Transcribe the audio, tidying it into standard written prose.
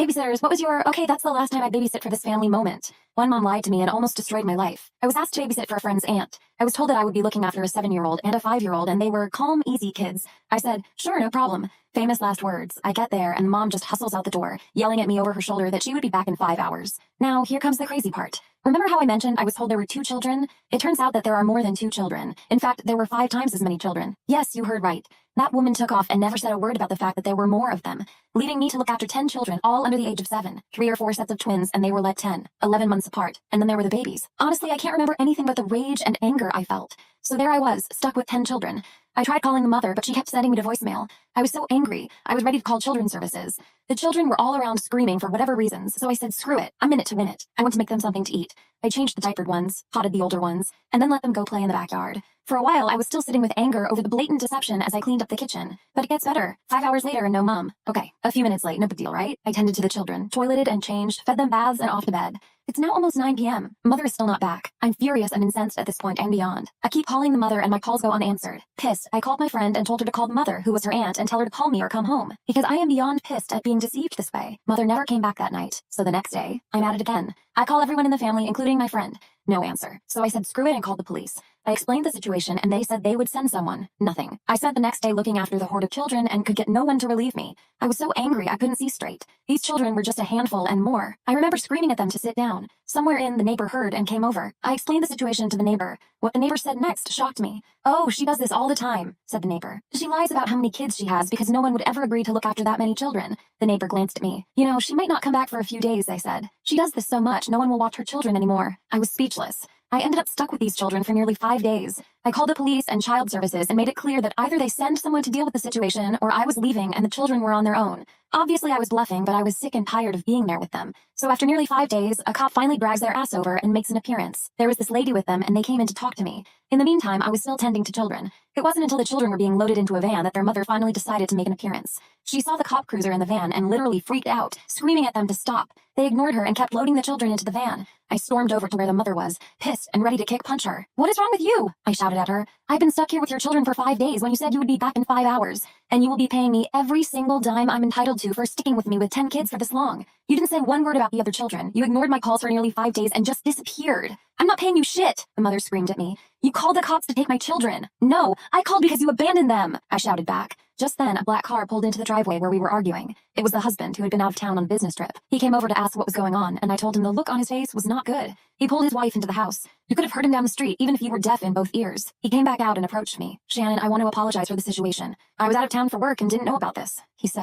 Babysitters, what was your, okay, that's the last time I babysit for this family moment. One mom lied to me and almost destroyed my life. I was asked to babysit for a friend's aunt. I was told that I would be looking after a 7-year-old and a 5-year-old, and they were calm, easy kids. I said, sure, no problem. Famous last words. I get there, and mom just hustles out the door, yelling at me over her shoulder that she would be back in 5 hours. Now, here comes the crazy part. Remember how I mentioned I was told there were 2 children? It turns out that there are more than 2 children. In fact, there were 5 times as many children. Yes, you heard right. That woman took off and never said a word about the fact that there were more of them, leaving me to look after 10 children, all under the age of 7, 3 or 4 sets of twins, and they were let 10, 11 months apart, and then there were the babies. Honestly, I can't remember anything but the rage and anger I felt. So there I was, stuck with 10 children. I tried calling the mother, but she kept sending me to voicemail. I was so angry, I was ready to call children's services. The children were all around screaming for whatever reasons, so I said, screw it, I'm in it to win it. I want to make them something to eat. I changed the diapered ones, potted the older ones, and then let them go play in the backyard. For a while, I was still sitting with anger over the blatant deception as I cleaned up the kitchen. But it gets better. 5 hours later and no mom. Okay, a few minutes late, no big deal, right? I tended to the children, toileted and changed, fed them baths and off to bed. It's now almost 9 p.m. Mother is still not back. I'm furious and incensed at this point and beyond. I keep calling the mother and my calls go unanswered. Pissed, I called my friend and told her to call the mother, who was her aunt, and tell her to call me or come home. Because I am beyond pissed at being deceived this way. Mother never came back that night. So the next day, I'm at it again. I call everyone in the family, including my friend. No answer. So I said screw it and called the police. I explained the situation and they said they would send someone. Nothing. I spent the next day looking after the horde of children and could get no one to relieve me. I was so angry I couldn't see straight. These children were just a handful and more. I remember screaming at them to sit down. Somewhere in, the neighbor heard and came over. I explained the situation to the neighbor. What the neighbor said next shocked me. Oh, she does this all the time, said the neighbor. She lies about how many kids she has because no one would ever agree to look after that many children. The neighbor glanced at me. You know, she might not come back for a few days, I said. She does this so much, no one will watch her children anymore. I was speechless. I ended up stuck with these children for nearly 5 days. I called the police and child services and made it clear that either they send someone to deal with the situation or I was leaving and the children were on their own. Obviously, I was bluffing, but I was sick and tired of being there with them. So after nearly 5 days, a cop finally drags their ass over and makes an appearance. There was this lady with them and they came in to talk to me. In the meantime, I was still tending to children. It wasn't until the children were being loaded into a van that their mother finally decided to make an appearance. She saw the cop cruiser in the van and literally freaked out, screaming at them to stop. They ignored her and kept loading the children into the van. I stormed over to where the mother was, pissed and ready to punch her. What is wrong with you? I shouted at her. I've been stuck here with your children for 5 days when you said you would be back in 5 hours. And you will be paying me every single dime I'm entitled to for sticking with me with 10 kids for this long. You didn't say one word about the other children. You ignored my calls for nearly 5 days and just disappeared. I'm not paying you shit, the mother screamed at me. You called the cops to take my children. No, I called because you abandoned them, I shouted back. Just then, a black car pulled into the driveway where we were arguing. It was the husband who had been out of town on a business trip. He came over to ask what was going on, and I told him the look on his face was not good. He pulled his wife into the house. You could have heard him down the street, even if you were deaf in both ears. He came back out and approached me. Shannon, I want to apologize for the situation. I was out of town for work and didn't know about this, he said.